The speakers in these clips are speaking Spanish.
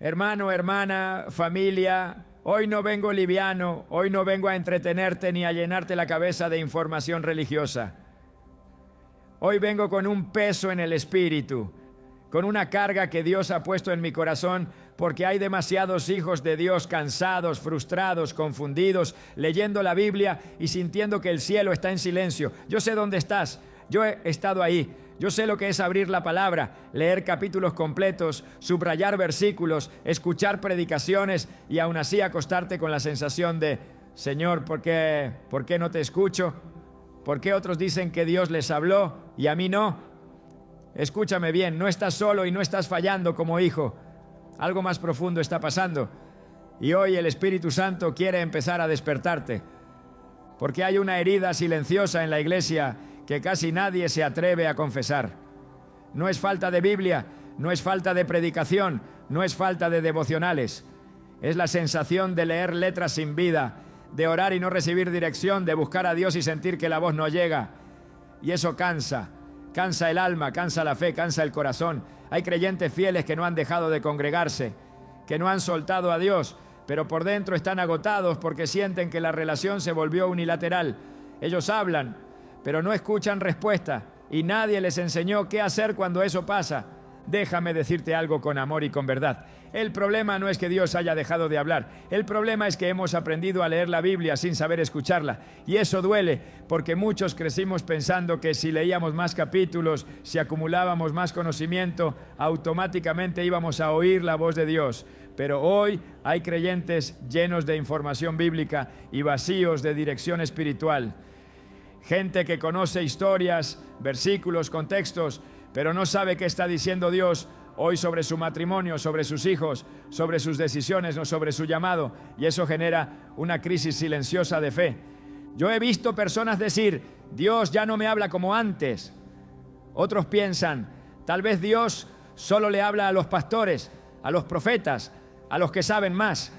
Hermano, hermana, familia, hoy no vengo liviano, hoy no vengo a entretenerte ni a llenarte la cabeza de información religiosa. Hoy vengo con un peso en el espíritu, con una carga que Dios ha puesto en mi corazón, porque hay demasiados hijos de Dios cansados, frustrados, confundidos, leyendo la Biblia y sintiendo que el cielo está en silencio. Yo sé dónde estás, yo he estado ahí. Yo sé lo que es abrir la palabra, leer capítulos completos, subrayar versículos, escuchar predicaciones y aún así acostarte con la sensación de, Señor, ¿por qué no te escucho? ¿Por qué otros dicen que Dios les habló y a mí no? Escúchame bien, no estás solo y no estás fallando como hijo. Algo más profundo está pasando. Y hoy el Espíritu Santo quiere empezar a despertarte. Porque hay una herida silenciosa en la iglesia que casi nadie se atreve a confesar. No es falta de Biblia, no es falta de predicación, no es falta de devocionales. Es la sensación de leer letras sin vida, de orar y no recibir dirección, de buscar a Dios y sentir que la voz no llega. Y eso cansa el alma, cansa la fe, cansa el corazón. Hay creyentes fieles que no han dejado de congregarse, que no han soltado a Dios, pero por dentro están agotados porque sienten que la relación se volvió unilateral. Ellos hablan, pero no escuchan respuesta y nadie les enseñó qué hacer cuando eso pasa. Déjame decirte algo con amor y con verdad. El problema no es que Dios haya dejado de hablar. El problema es que hemos aprendido a leer la Biblia sin saber escucharla. Y eso duele, porque muchos crecimos pensando que si leíamos más capítulos, si acumulábamos más conocimiento, automáticamente íbamos a oír la voz de Dios. Pero hoy hay creyentes llenos de información bíblica y vacíos de dirección espiritual. Gente que conoce historias, versículos, contextos, pero no sabe qué está diciendo Dios hoy sobre su matrimonio, sobre sus hijos, sobre sus decisiones, no sobre su llamado, y eso genera una crisis silenciosa de fe. Yo he visto personas decir, Dios ya no me habla como antes. Otros piensan, tal vez Dios solo le habla a los pastores, a los profetas, a los que saben más.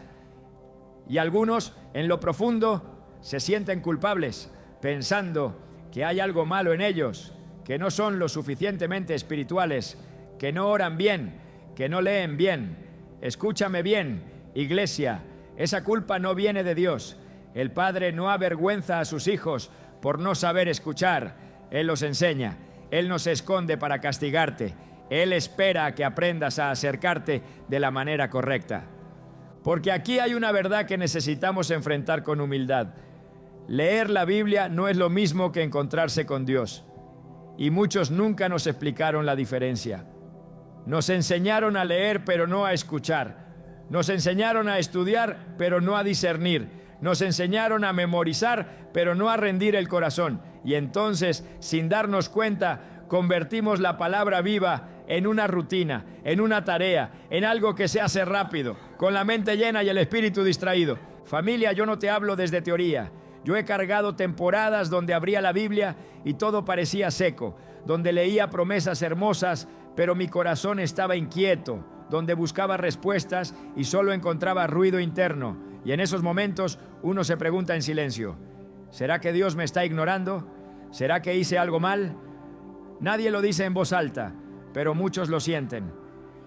Y algunos, en lo profundo, se sienten culpables, pensando que hay algo malo en ellos, que no son lo suficientemente espirituales, que no oran bien, que no leen bien. Escúchame bien, iglesia, esa culpa no viene de Dios. El Padre no avergüenza a sus hijos por no saber escuchar. Él los enseña, Él no se esconde para castigarte. Él espera a que aprendas a acercarte de la manera correcta. Porque aquí hay una verdad que necesitamos enfrentar con humildad. Leer la Biblia no es lo mismo que encontrarse con Dios. Y muchos nunca nos explicaron la diferencia. Nos enseñaron a leer, pero no a escuchar. Nos enseñaron a estudiar, pero no a discernir. Nos enseñaron a memorizar, pero no a rendir el corazón. Y entonces, sin darnos cuenta, convertimos la palabra viva en una rutina, en una tarea, en algo que se hace rápido, con la mente llena y el espíritu distraído. Familia, yo no te hablo desde teoría. Yo he cargado temporadas donde abría la Biblia y todo parecía seco, donde leía promesas hermosas, pero mi corazón estaba inquieto, donde buscaba respuestas y solo encontraba ruido interno. Y en esos momentos uno se pregunta en silencio, ¿será que Dios me está ignorando? ¿Será que hice algo mal? Nadie lo dice en voz alta, pero muchos lo sienten.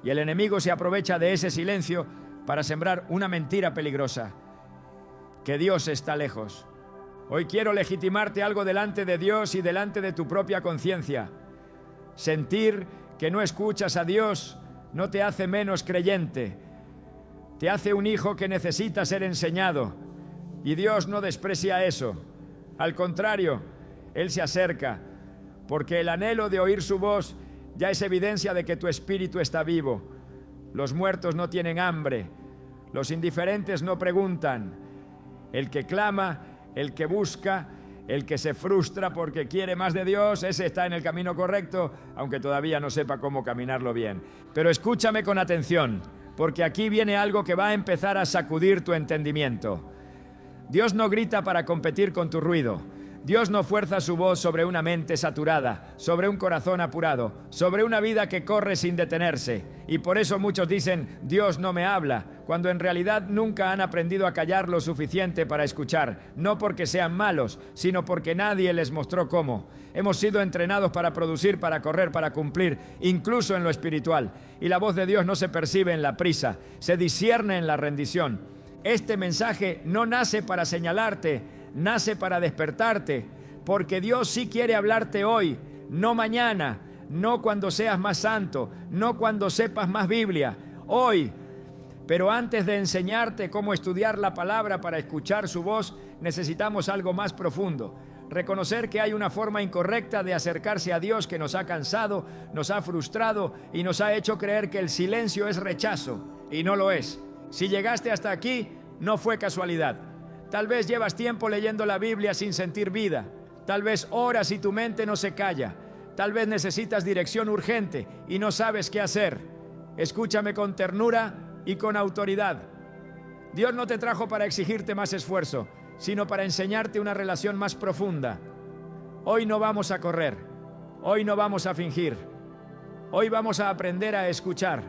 Y el enemigo se aprovecha de ese silencio para sembrar una mentira peligrosa, que Dios está lejos. Hoy quiero legitimarte algo delante de Dios y delante de tu propia conciencia. Sentir que no escuchas a Dios no te hace menos creyente. Te hace un hijo que necesita ser enseñado. Y Dios no desprecia eso. Al contrario, Él se acerca, porque el anhelo de oír su voz ya es evidencia de que tu espíritu está vivo. Los muertos no tienen hambre. Los indiferentes no preguntan. El que clama, el que busca, el que se frustra porque quiere más de Dios, ese está en el camino correcto, aunque todavía no sepa cómo caminarlo bien. Pero escúchame con atención, porque aquí viene algo que va a empezar a sacudir tu entendimiento. Dios no grita para competir con tu ruido. Dios no fuerza su voz sobre una mente saturada, sobre un corazón apurado, sobre una vida que corre sin detenerse. Y por eso muchos dicen, Dios no me habla, cuando en realidad nunca han aprendido a callar lo suficiente para escuchar, no porque sean malos, sino porque nadie les mostró cómo. Hemos sido entrenados para producir, para correr, para cumplir, incluso en lo espiritual. Y la voz de Dios no se percibe en la prisa, se discierne en la rendición. Este mensaje no nace para señalarte, nace para despertarte, porque Dios sí quiere hablarte hoy, no mañana, no cuando seas más santo, no cuando sepas más Biblia, hoy. Pero antes de enseñarte cómo estudiar la palabra para escuchar su voz, necesitamos algo más profundo. Reconocer que hay una forma incorrecta de acercarse a Dios que nos ha cansado, nos ha frustrado y nos ha hecho creer que el silencio es rechazo, y no lo es. Si llegaste hasta aquí, no fue casualidad. Tal vez llevas tiempo leyendo la Biblia sin sentir vida. Tal vez oras y tu mente no se calla. Tal vez necesitas dirección urgente y no sabes qué hacer. Escúchame con ternura y con autoridad. Dios no te trajo para exigirte más esfuerzo, sino para enseñarte una relación más profunda. Hoy no vamos a correr. Hoy no vamos a fingir. Hoy vamos a aprender a escuchar.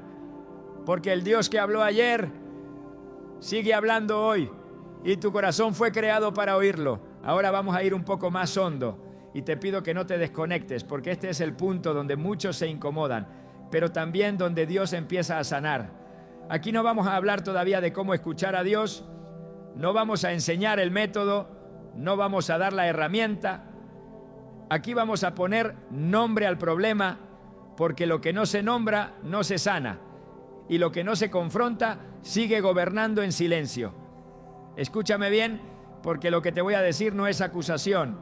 Porque el Dios que habló ayer sigue hablando hoy. Y tu corazón fue creado para oírlo. Ahora vamos a ir un poco más hondo. Y te pido que no te desconectes, porque este es el punto donde muchos se incomodan, pero también donde Dios empieza a sanar. Aquí no vamos a hablar todavía de cómo escuchar a Dios, no vamos a enseñar el método, no vamos a dar la herramienta. Aquí vamos a poner nombre al problema, porque lo que no se nombra no se sana, y lo que no se confronta sigue gobernando en silencio. Escúchame bien, porque lo que te voy a decir no es acusación,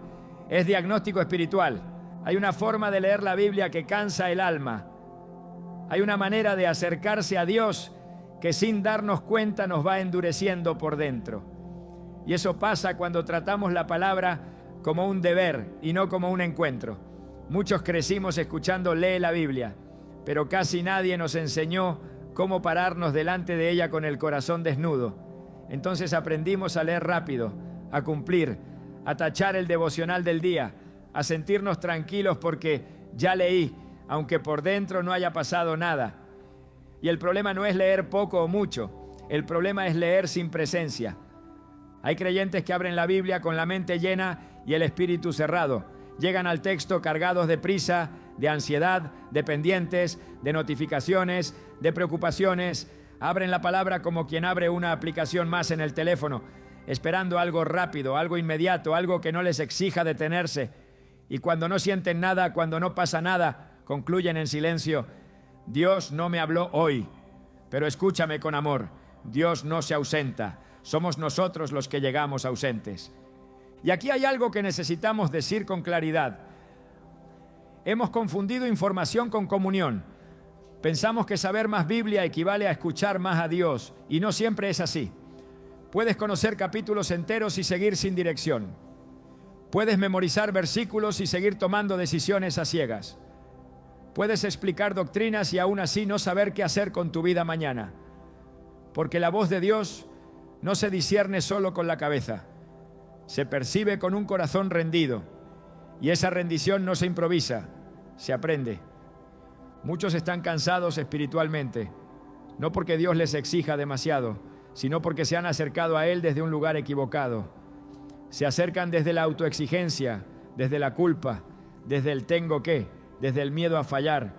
es diagnóstico espiritual. Hay una forma de leer la Biblia que cansa el alma. Hay una manera de acercarse a Dios que sin darnos cuenta nos va endureciendo por dentro. Y eso pasa cuando tratamos la palabra como un deber y no como un encuentro. Muchos crecimos escuchando lee la Biblia, pero casi nadie nos enseñó cómo pararnos delante de ella con el corazón desnudo. Entonces aprendimos a leer rápido, a cumplir, a tachar el devocional del día, a sentirnos tranquilos porque ya leí, aunque por dentro no haya pasado nada. Y el problema no es leer poco o mucho, el problema es leer sin presencia. Hay creyentes que abren la Biblia con la mente llena y el espíritu cerrado. Llegan al texto cargados de prisa, de ansiedad, de pendientes, de notificaciones, de preocupaciones. Abren la palabra como quien abre una aplicación más en el teléfono, esperando algo rápido, algo inmediato, algo que no les exija detenerse. Y cuando no sienten nada, cuando no pasa nada, concluyen en silencio: Dios no me habló hoy, pero escúchame con amor, Dios no se ausenta, somos nosotros los que llegamos ausentes. Y aquí hay algo que necesitamos decir con claridad. Hemos confundido información con comunión. Pensamos que saber más Biblia equivale a escuchar más a Dios, y no siempre es así. Puedes conocer capítulos enteros y seguir sin dirección. Puedes memorizar versículos y seguir tomando decisiones a ciegas. Puedes explicar doctrinas y aún así no saber qué hacer con tu vida mañana. Porque la voz de Dios no se discierne solo con la cabeza. Se percibe con un corazón rendido. Y esa rendición no se improvisa, se aprende. Muchos están cansados espiritualmente, no porque Dios les exija demasiado, sino porque se han acercado a Él desde un lugar equivocado. Se acercan desde la autoexigencia, desde la culpa, desde el tengo que, desde el miedo a fallar.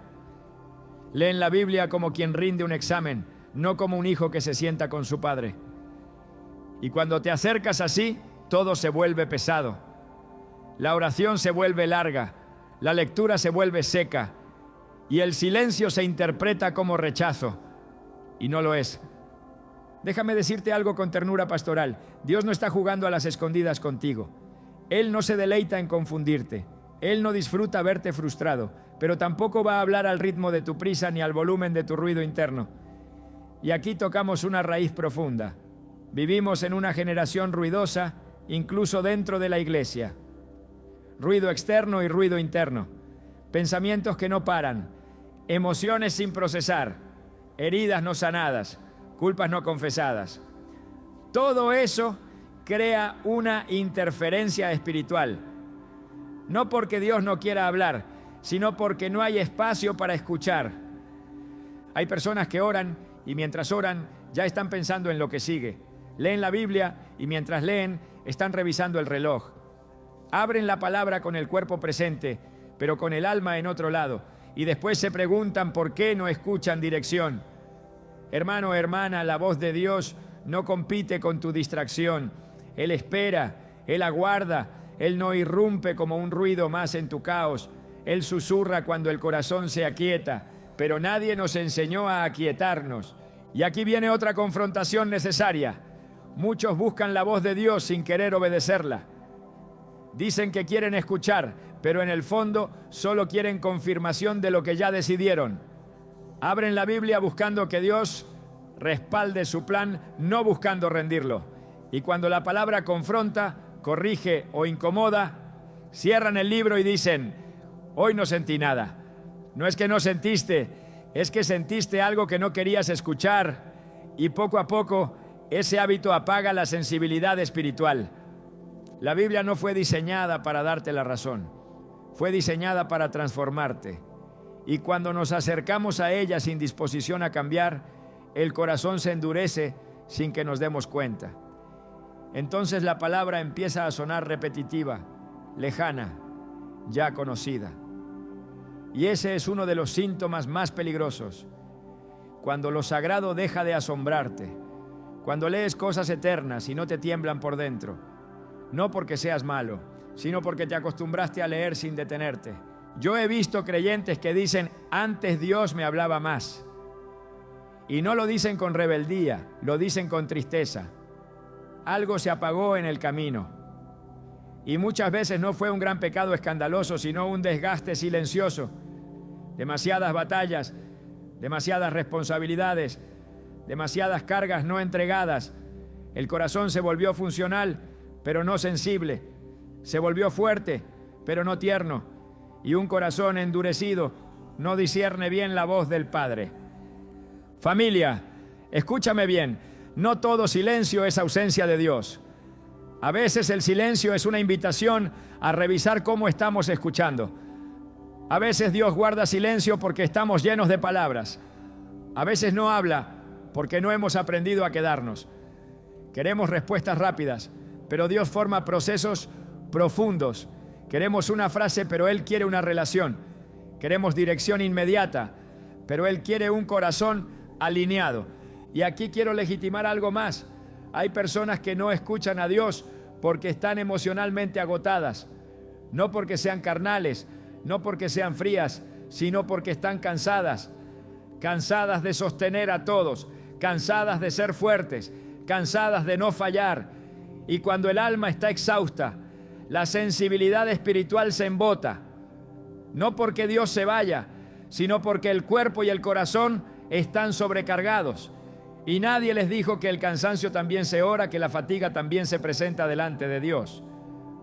Leen la Biblia como quien rinde un examen, no como un hijo que se sienta con su padre. Y cuando te acercas así, todo se vuelve pesado. La oración se vuelve larga, la lectura se vuelve seca, y el silencio se interpreta como rechazo, y no lo es. Déjame decirte algo con ternura pastoral. Dios no está jugando a las escondidas contigo. Él no se deleita en confundirte. Él no disfruta verte frustrado, pero tampoco va a hablar al ritmo de tu prisa ni al volumen de tu ruido interno. Y aquí tocamos una raíz profunda. Vivimos en una generación ruidosa, incluso dentro de la iglesia. Ruido externo y ruido interno. Pensamientos que no paran. Emociones sin procesar. Heridas no sanadas. Culpas no confesadas. Todo eso crea una interferencia espiritual. No porque Dios no quiera hablar, sino porque no hay espacio para escuchar. Hay personas que oran y mientras oran ya están pensando en lo que sigue. Leen la Biblia y mientras leen están revisando el reloj. Abren la palabra con el cuerpo presente, pero con el alma en otro lado. Y después se preguntan por qué no escuchan dirección. Hermano o hermana, la voz de Dios no compite con tu distracción. Él espera, Él aguarda, Él no irrumpe como un ruido más en tu caos. Él susurra cuando el corazón se aquieta, pero nadie nos enseñó a aquietarnos. Y aquí viene otra confrontación necesaria. Muchos buscan la voz de Dios sin querer obedecerla. Dicen que quieren escuchar, pero en el fondo solo quieren confirmación de lo que ya decidieron. Abren la Biblia buscando que Dios respalde su plan, no buscando rendirlo. Y cuando la palabra confronta, corrige o incomoda, cierran el libro y dicen: hoy no sentí nada. No es que no sentiste, es que sentiste algo que no querías escuchar y poco a poco ese hábito apaga la sensibilidad espiritual. La Biblia no fue diseñada para darte la razón, fue diseñada para transformarte. Y cuando nos acercamos a ella sin disposición a cambiar, el corazón se endurece sin que nos demos cuenta. Entonces la palabra empieza a sonar repetitiva, lejana, ya conocida. Y ese es uno de los síntomas más peligrosos. Cuando lo sagrado deja de asombrarte, cuando lees cosas eternas y no te tiemblan por dentro, no porque seas malo, sino porque te acostumbraste a leer sin detenerte. Yo he visto creyentes que dicen: antes Dios me hablaba más. Y no lo dicen con rebeldía, lo dicen con tristeza. Algo se apagó en el camino. Y muchas veces no fue un gran pecado escandaloso, sino un desgaste silencioso. Demasiadas batallas, demasiadas responsabilidades, demasiadas cargas no entregadas. El corazón se volvió funcional, pero no sensible. Se volvió fuerte, pero no tierno. Y un corazón endurecido no discierne bien la voz del Padre. Familia, escúchame bien, no todo silencio es ausencia de Dios. A veces el silencio es una invitación a revisar cómo estamos escuchando. A veces Dios guarda silencio porque estamos llenos de palabras. A veces no habla porque no hemos aprendido a quedarnos. Queremos respuestas rápidas, pero Dios forma procesos profundos. Queremos una frase, pero Él quiere una relación. Queremos dirección inmediata, pero Él quiere un corazón alineado. Y aquí quiero legitimar algo más. Hay personas que no escuchan a Dios porque están emocionalmente agotadas. No porque sean carnales, no porque sean frías, sino porque están cansadas. Cansadas de sostener a todos, cansadas de ser fuertes, cansadas de no fallar. Y cuando el alma está exhausta, la sensibilidad espiritual se embota. No porque Dios se vaya, sino porque el cuerpo y el corazón están sobrecargados. Y nadie les dijo que el cansancio también se ora, que la fatiga también se presenta delante de Dios.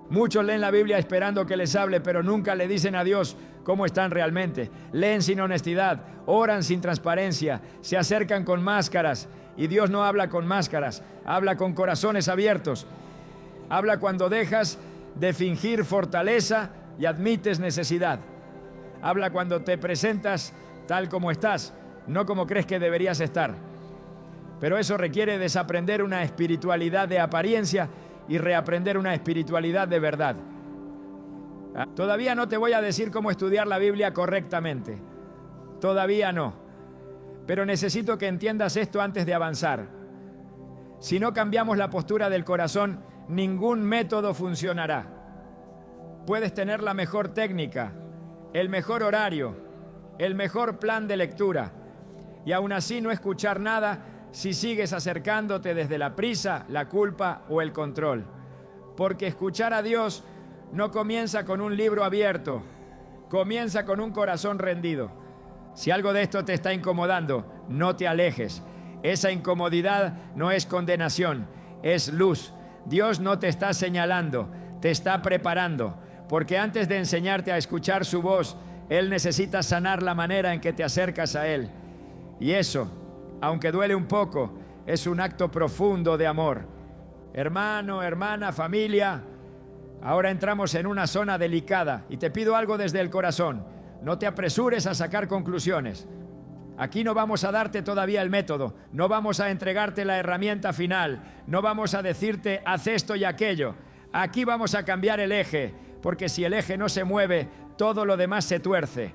Muchos leen la Biblia esperando que les hable, pero nunca le dicen a Dios cómo están realmente. Leen sin honestidad, oran sin transparencia, se acercan con máscaras. Y Dios no habla con máscaras, habla con corazones abiertos. Habla cuando dejas de fingir fortaleza y admites necesidad. Habla cuando te presentas tal como estás, no como crees que deberías estar. Pero eso requiere desaprender una espiritualidad de apariencia y reaprender una espiritualidad de verdad. Todavía no te voy a decir cómo estudiar la Biblia correctamente. Todavía no. Pero necesito que entiendas esto antes de avanzar. Si no cambiamos la postura del corazón, ningún método funcionará. Puedes tener la mejor técnica, el mejor horario, el mejor plan de lectura, y aún así no escuchar nada si sigues acercándote desde la prisa, la culpa o el control. Porque escuchar a Dios no comienza con un libro abierto, comienza con un corazón rendido. Si algo de esto te está incomodando, no te alejes. Esa incomodidad no es condenación, es luz. Dios no te está señalando, te está preparando, porque antes de enseñarte a escuchar su voz, Él necesita sanar la manera en que te acercas a Él. Y eso, aunque duele un poco, es un acto profundo de amor. Hermano, hermana, familia, Ahora entramos en una zona delicada y te pido algo desde el corazón. No te apresures a sacar conclusiones. Aquí no vamos a darte todavía el método, no vamos a entregarte la herramienta final, no vamos a decirte haz esto y aquello. Aquí vamos a cambiar el eje, porque si el eje no se mueve, todo lo demás se tuerce.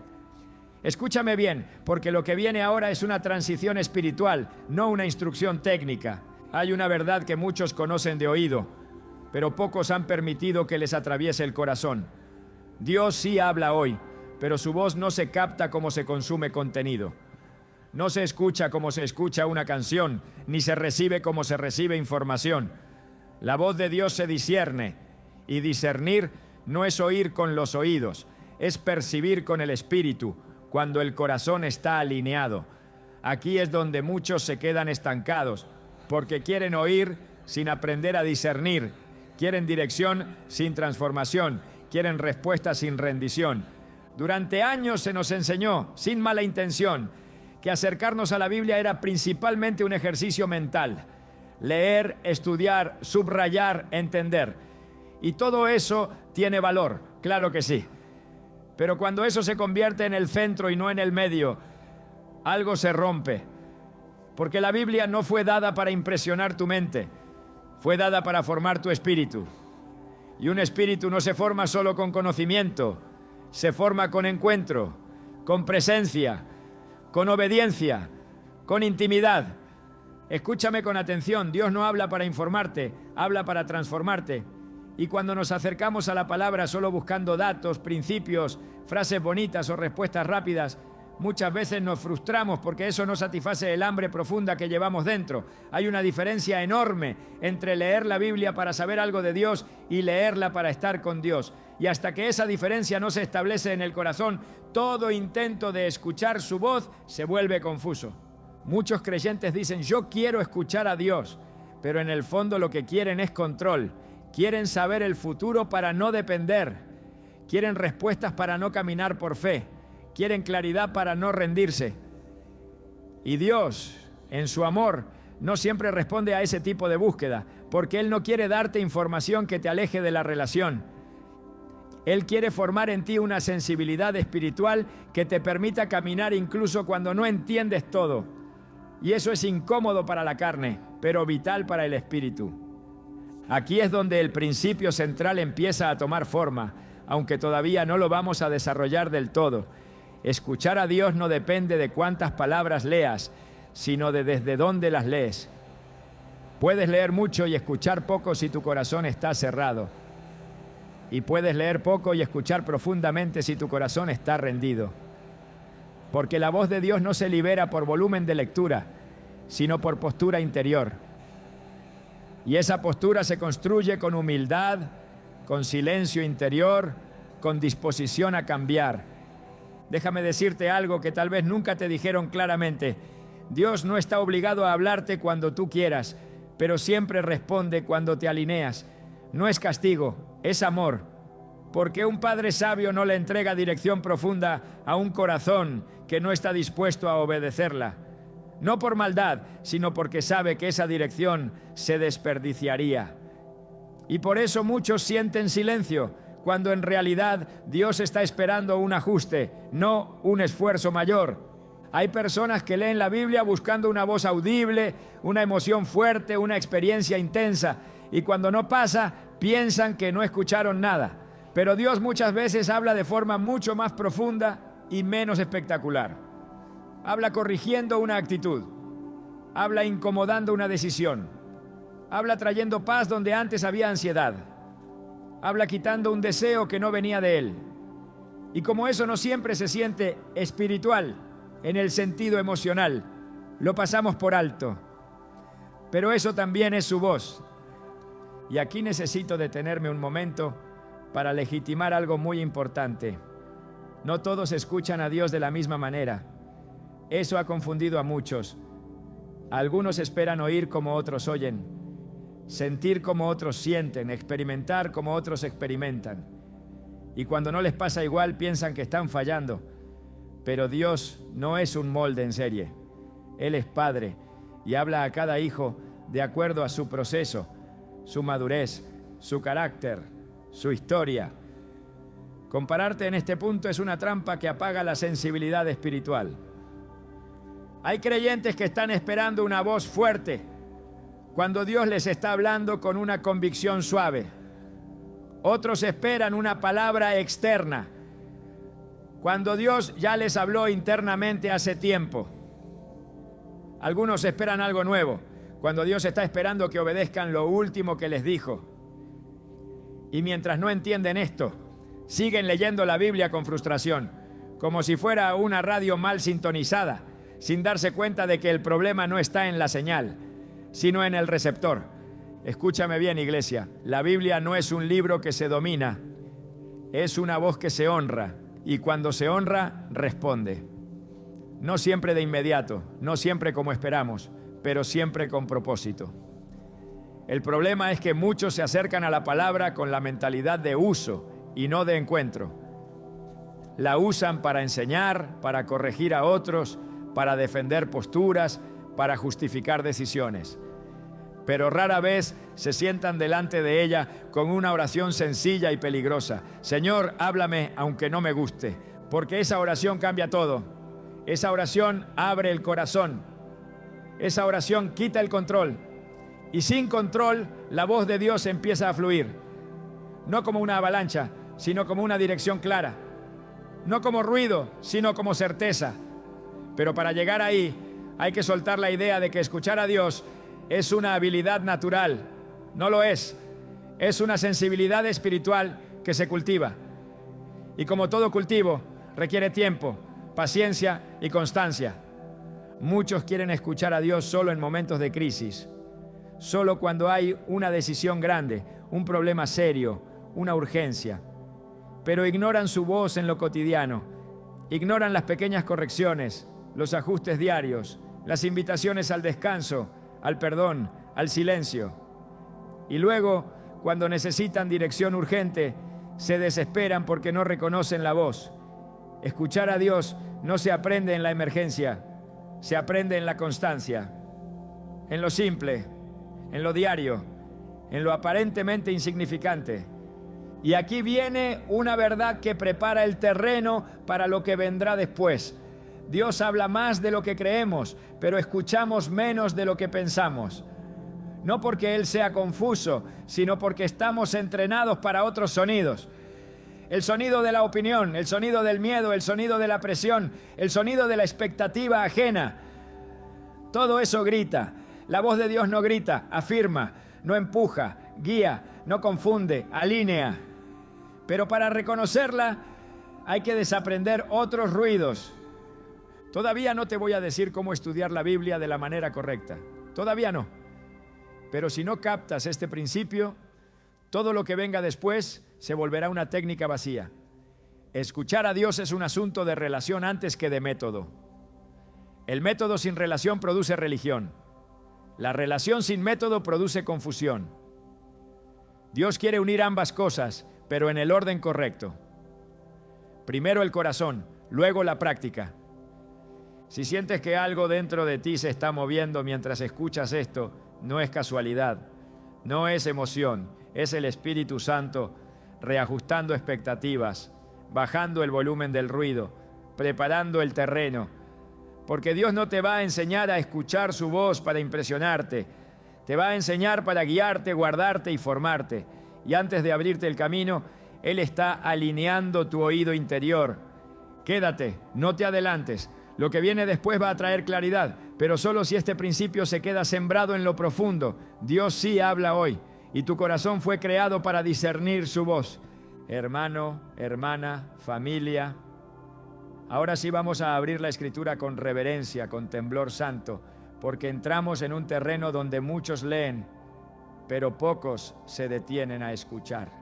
Escúchame bien, porque lo que viene ahora es una transición espiritual, no una instrucción técnica. Hay una verdad que muchos conocen de oído, pero pocos han permitido que les atraviese el corazón. Dios sí habla hoy, pero su voz no se capta como se consume contenido. No se escucha como se escucha una canción, ni se recibe como se recibe información. La voz de Dios se discierne, y discernir no es oír con los oídos, es percibir con el espíritu, cuando el corazón está alineado. Aquí es donde muchos se quedan estancados, porque quieren oír sin aprender a discernir, quieren dirección sin transformación, quieren respuesta sin rendición. Durante años se nos enseñó, sin mala intención, que acercarnos a la Biblia era principalmente un ejercicio mental. Leer, estudiar, subrayar, entender. Y todo eso tiene valor, claro que sí. Pero cuando eso se convierte en el centro y no en el medio, algo se rompe. Porque la Biblia no fue dada para impresionar tu mente, fue dada para formar tu espíritu. Y un espíritu no se forma solo con conocimiento, se forma con encuentro, con presencia, con obediencia, con intimidad. Escúchame con atención, Dios no habla para informarte, habla para transformarte. Y cuando nos acercamos a la palabra solo buscando datos, principios, frases bonitas o respuestas rápidas, muchas veces nos frustramos porque eso no satisface el hambre profunda que llevamos dentro. Hay una diferencia enorme entre leer la Biblia para saber algo de Dios y leerla para estar con Dios. Y hasta que esa diferencia no se establece en el corazón, todo intento de escuchar su voz se vuelve confuso. Muchos creyentes dicen, yo quiero escuchar a Dios, pero en el fondo lo que quieren es control. Quieren saber el futuro para no depender. Quieren respuestas para no caminar por fe. Quieren claridad para no rendirse. Y Dios, en su amor, no siempre responde a ese tipo de búsqueda, porque Él no quiere darte información que te aleje de la relación. Él quiere formar en ti una sensibilidad espiritual que te permita caminar incluso cuando no entiendes todo. Y eso es incómodo para la carne, pero vital para el espíritu. Aquí es donde el principio central empieza a tomar forma, aunque todavía no lo vamos a desarrollar del todo. Escuchar a Dios no depende de cuántas palabras leas, sino de desde dónde las lees. Puedes leer mucho y escuchar poco si tu corazón está cerrado. Y puedes leer poco y escuchar profundamente si tu corazón está rendido. Porque la voz de Dios no se libera por volumen de lectura, sino por postura interior. Y esa postura se construye con humildad, con silencio interior, con disposición a cambiar. Déjame decirte algo que tal vez nunca te dijeron claramente. Dios no está obligado a hablarte cuando tú quieras, pero siempre responde cuando te alineas. No es castigo, es amor. Porque un padre sabio no le entrega dirección profunda a un corazón que no está dispuesto a obedecerla. No por maldad, sino porque sabe que esa dirección se desperdiciaría. Y por eso muchos sienten silencio, cuando en realidad Dios está esperando un ajuste, no un esfuerzo mayor. Hay personas que leen la Biblia buscando una voz audible, una emoción fuerte, una experiencia intensa, y cuando no pasa, piensan que no escucharon nada. Pero Dios muchas veces habla de forma mucho más profunda y menos espectacular. Habla corrigiendo una actitud, habla incomodando una decisión, habla trayendo paz donde antes había ansiedad, habla quitando un deseo que no venía de Él. Y como eso no siempre se siente espiritual en el sentido emocional, lo pasamos por alto. Pero eso también es su voz. Y aquí necesito detenerme un momento para legitimar algo muy importante. No todos escuchan a Dios de la misma manera. Eso ha confundido a muchos. Algunos esperan oír como otros oyen, sentir como otros sienten, experimentar como otros experimentan. Y cuando no les pasa igual, piensan que están fallando. Pero Dios no es un molde en serie. Él es Padre y habla a cada hijo de acuerdo a su proceso, su madurez, su carácter, su historia. Compararte en este punto es una trampa que apaga la sensibilidad espiritual. Hay creyentes que están esperando una voz fuerte cuando Dios les está hablando con una convicción suave. Otros esperan una palabra externa cuando Dios ya les habló internamente hace tiempo. Algunos esperan algo nuevo cuando Dios está esperando que obedezcan lo último que les dijo. Y mientras no entienden esto, siguen leyendo la Biblia con frustración, como si fuera una radio mal sintonizada, sin darse cuenta de que el problema no está en la señal, sino en el receptor. Escúchame bien, iglesia, la Biblia no es un libro que se domina, es una voz que se honra, y cuando se honra, responde. No siempre de inmediato, no siempre como esperamos, pero siempre con propósito. El problema es que muchos se acercan a la palabra con la mentalidad de uso y no de encuentro. La usan para enseñar, para corregir a otros, para defender posturas, para justificar decisiones. Pero rara vez se sientan delante de ella con una oración sencilla y peligrosa. Señor, háblame aunque no me guste, porque esa oración cambia todo. Esa oración abre el corazón. Esa oración quita el control. Y sin control, la voz de Dios empieza a fluir. No como una avalancha, sino como una dirección clara. No como ruido, sino como certeza. Pero para llegar ahí, hay que soltar la idea de que escuchar a Dios es una habilidad natural. No lo es. Es una sensibilidad espiritual que se cultiva. Y como todo cultivo, requiere tiempo, paciencia y constancia. Muchos quieren escuchar a Dios solo en momentos de crisis, solo cuando hay una decisión grande, un problema serio, una urgencia. Pero ignoran su voz en lo cotidiano, ignoran las pequeñas correcciones, los ajustes diarios, las invitaciones al descanso, al perdón, al silencio. Y luego, cuando necesitan dirección urgente, se desesperan porque no reconocen la voz. Escuchar a Dios no se aprende en la emergencia, se aprende en la constancia, en lo simple, en lo diario, en lo aparentemente insignificante. Y aquí viene una verdad que prepara el terreno para lo que vendrá después. Dios habla más de lo que creemos, pero escuchamos menos de lo que pensamos. No porque Él sea confuso, sino porque estamos entrenados para otros sonidos. El sonido de la opinión, el sonido del miedo, el sonido de la presión, el sonido de la expectativa ajena. Todo eso grita. La voz de Dios no grita, afirma, no empuja, guía, no confunde, alinea. Pero para reconocerla hay que desaprender otros ruidos. Todavía no te voy a decir cómo estudiar la Biblia de la manera correcta. Todavía no. Pero si no captas este principio, todo lo que venga después se volverá una técnica vacía. Escuchar a Dios es un asunto de relación antes que de método. El método sin relación produce religión. La relación sin método produce confusión. Dios quiere unir ambas cosas, pero en el orden correcto. Primero el corazón, luego la práctica. Si sientes que algo dentro de ti se está moviendo mientras escuchas esto, no es casualidad, no es emoción, es el Espíritu Santo reajustando expectativas, bajando el volumen del ruido, preparando el terreno. Porque Dios no te va a enseñar a escuchar su voz para impresionarte, te va a enseñar para guiarte, guardarte y formarte. Y antes de abrirte el camino, Él está alineando tu oído interior. Quédate, no te adelantes. Lo que viene después va a traer claridad, pero solo si este principio se queda sembrado en lo profundo. Dios sí habla hoy, y tu corazón fue creado para discernir su voz. Hermano, hermana, familia. Ahora sí vamos a abrir la Escritura con reverencia, con temblor santo, porque entramos en un terreno donde muchos leen, pero pocos se detienen a escuchar.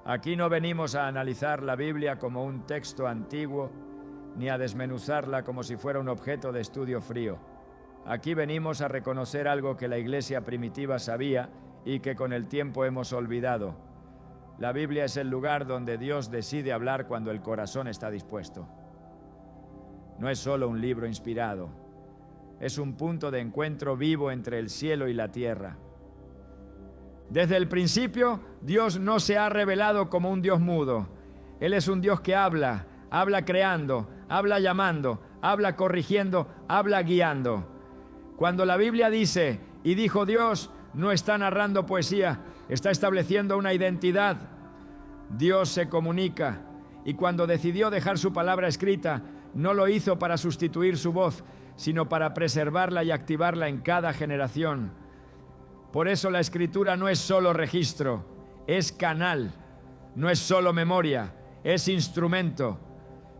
Aquí no venimos a analizar la Biblia como un texto antiguo, ni a desmenuzarla como si fuera un objeto de estudio frío. Aquí venimos a reconocer algo que la iglesia primitiva sabía y que con el tiempo hemos olvidado. La Biblia es el lugar donde Dios decide hablar cuando el corazón está dispuesto. No es solo un libro inspirado, es un punto de encuentro vivo entre el cielo y la tierra. Desde el principio, Dios no se ha revelado como un Dios mudo. Él es un Dios que habla, habla creando, habla llamando, habla corrigiendo, habla guiando. Cuando la Biblia dice, y dijo Dios, no está narrando poesía, está estableciendo una identidad. Dios se comunica, y cuando decidió dejar su palabra escrita, no lo hizo para sustituir su voz, sino para preservarla y activarla en cada generación. Por eso la Escritura no es solo registro, es canal, no es solo memoria, es instrumento,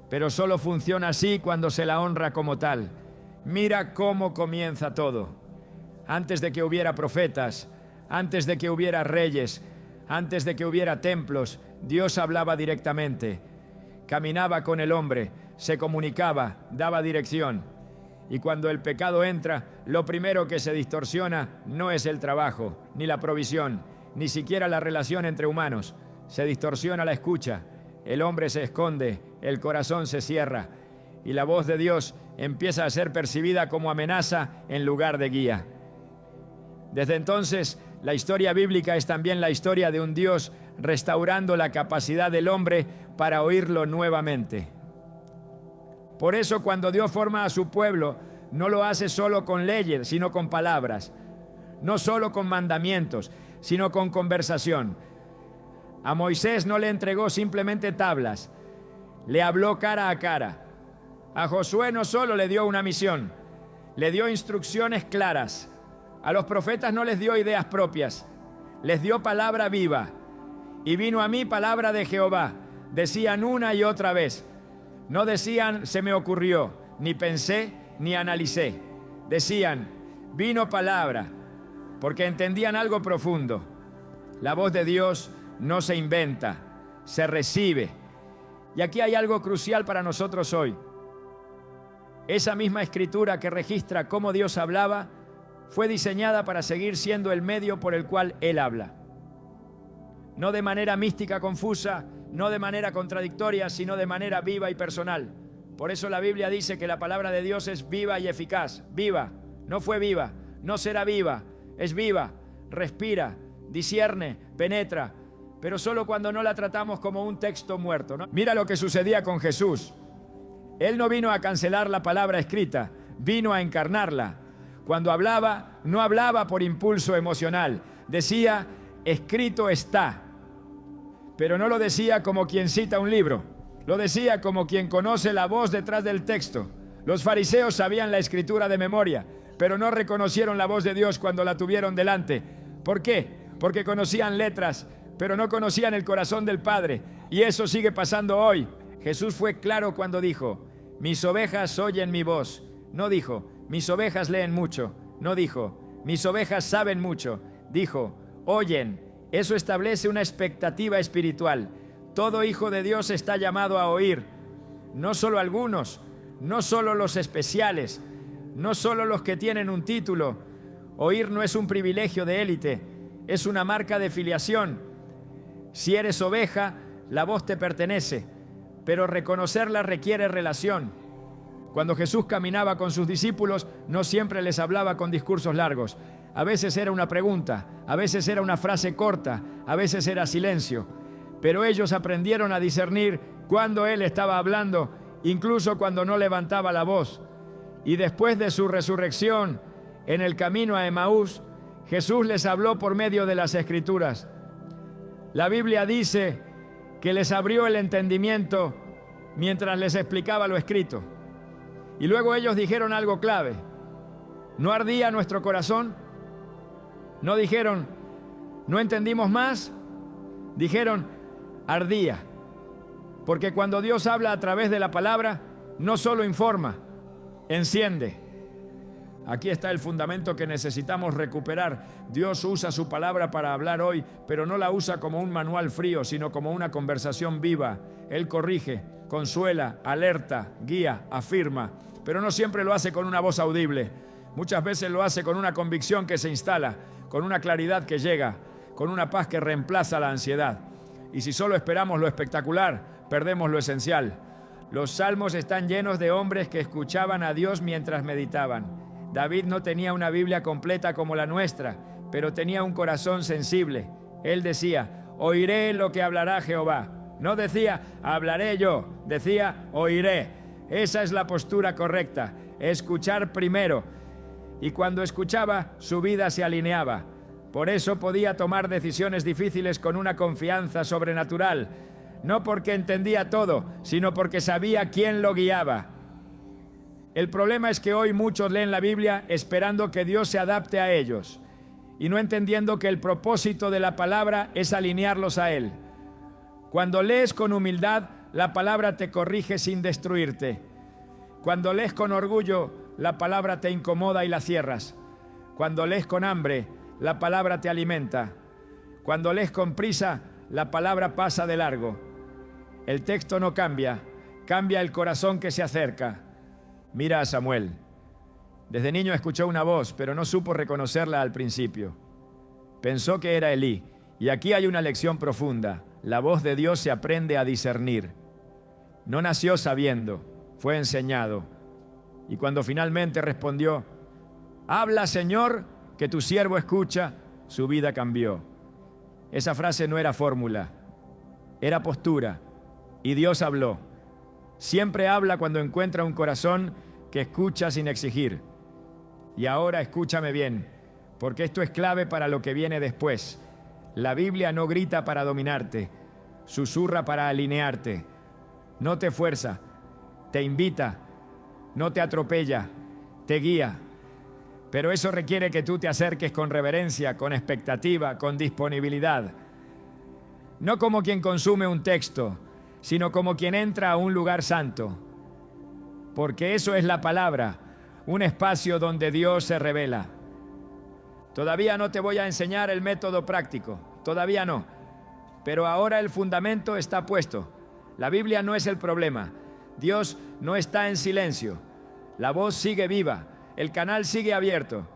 pero solo funciona así cuando se la honra como tal. Mira cómo comienza todo. Antes de que hubiera profetas, antes de que hubiera reyes, antes de que hubiera templos, Dios hablaba directamente, caminaba con el hombre, se comunicaba, daba dirección. Y cuando el pecado entra, lo primero que se distorsiona no es el trabajo, ni la provisión, ni siquiera la relación entre humanos. Se distorsiona la escucha, el hombre se esconde, el corazón se cierra, y la voz de Dios empieza a ser percibida como amenaza en lugar de guía. Desde entonces, la historia bíblica es también la historia de un Dios restaurando la capacidad del hombre para oírlo nuevamente. Por eso, cuando Dios forma a su pueblo, no lo hace solo con leyes, sino con palabras. No solo con mandamientos, sino con conversación. A Moisés no le entregó simplemente tablas, le habló cara a cara. A Josué no solo le dio una misión, le dio instrucciones claras. A los profetas no les dio ideas propias, les dio palabra viva. Y vino a mí palabra de Jehová, decían una y otra vez. No decían, se me ocurrió, ni pensé, ni analicé. Decían, vino palabra, porque entendían algo profundo. La voz de Dios no se inventa, se recibe. Y aquí hay algo crucial para nosotros hoy. Esa misma escritura que registra cómo Dios hablaba, fue diseñada para seguir siendo el medio por el cual Él habla. No de manera mística confusa, no de manera contradictoria, sino de manera viva y personal. Por eso la Biblia dice que la palabra de Dios es viva y eficaz. Viva, no fue viva, no será viva, es viva, respira, discierne, penetra, pero solo cuando no la tratamos como un texto muerto, ¿no? Mira lo que sucedía con Jesús. Él no vino a cancelar la palabra escrita, vino a encarnarla. Cuando hablaba, no hablaba por impulso emocional, decía, escrito está. Pero no lo decía como quien cita un libro, lo decía como quien conoce la voz detrás del texto. Los fariseos sabían la escritura de memoria, pero no reconocieron la voz de Dios cuando la tuvieron delante. ¿Por qué? Porque conocían letras, pero no conocían el corazón del Padre. Y eso sigue pasando hoy. Jesús fue claro cuando dijo, mis ovejas oyen mi voz. No dijo, mis ovejas leen mucho. No dijo, mis ovejas saben mucho. Dijo, oyen. Eso establece una expectativa espiritual. Todo hijo de Dios está llamado a oír. No solo algunos, no solo los especiales, no solo los que tienen un título. Oír no es un privilegio de élite, es una marca de filiación. Si eres oveja, la voz te pertenece, pero reconocerla requiere relación. Cuando Jesús caminaba con sus discípulos, no siempre les hablaba con discursos largos. A veces era una pregunta, a veces era una frase corta, a veces era silencio. Pero ellos aprendieron a discernir cuando Él estaba hablando, incluso cuando no levantaba la voz. Y después de su resurrección, en el camino a Emaús, Jesús les habló por medio de las Escrituras. La Biblia dice que les abrió el entendimiento mientras les explicaba lo escrito. Y luego ellos dijeron algo clave. ¿No ardía nuestro corazón? No dijeron, ¿no entendimos más? Dijeron, ardía. Porque cuando Dios habla a través de la palabra, no solo informa, enciende. Aquí está el fundamento que necesitamos recuperar. Dios usa su palabra para hablar hoy, pero no la usa como un manual frío, sino como una conversación viva. Él corrige, consuela, alerta, guía, afirma, pero no siempre lo hace con una voz audible. Muchas veces lo hace con una convicción que se instala, con una claridad que llega, con una paz que reemplaza la ansiedad. Y si solo esperamos lo espectacular, perdemos lo esencial. Los salmos están llenos de hombres que escuchaban a Dios mientras meditaban. David no tenía una Biblia completa como la nuestra, pero tenía un corazón sensible. Él decía, oiré lo que hablará Jehová. No decía, hablaré yo, decía, oiré. Esa es la postura correcta, escuchar primero. Y cuando escuchaba, su vida se alineaba. Por eso podía tomar decisiones difíciles con una confianza sobrenatural. No porque entendía todo, sino porque sabía quién lo guiaba. El problema es que hoy muchos leen la Biblia esperando que Dios se adapte a ellos y no entendiendo que el propósito de la palabra es alinearlos a Él. Cuando lees con humildad, la palabra te corrige sin destruirte. Cuando lees con orgullo, la palabra te incomoda y la cierras. Cuando lees con hambre, la palabra te alimenta. Cuando lees con prisa, la palabra pasa de largo. El texto no cambia, cambia el corazón que se acerca. Mira a Samuel. Desde niño escuchó una voz, pero no supo reconocerla al principio. Pensó que era Elí, y aquí hay una lección profunda. La voz de Dios se aprende a discernir. No nació sabiendo, fue enseñado. Y cuando finalmente respondió, habla, Señor, que tu siervo escucha, su vida cambió. Esa frase no era fórmula, era postura. Y Dios habló. Siempre habla cuando encuentra un corazón que escucha sin exigir. Y ahora escúchame bien, porque esto es clave para lo que viene después. La Biblia no grita para dominarte, susurra para alinearte. No te fuerza, te invita, no te atropella, te guía. Pero eso requiere que tú te acerques con reverencia, con expectativa, con disponibilidad. No como quien consume un texto, sino como quien entra a un lugar santo. Porque eso es la palabra, un espacio donde Dios se revela. Todavía no te voy a enseñar el método práctico, todavía no. Pero ahora el fundamento está puesto. La Biblia no es el problema. Dios no está en silencio. La voz sigue viva, el canal sigue abierto.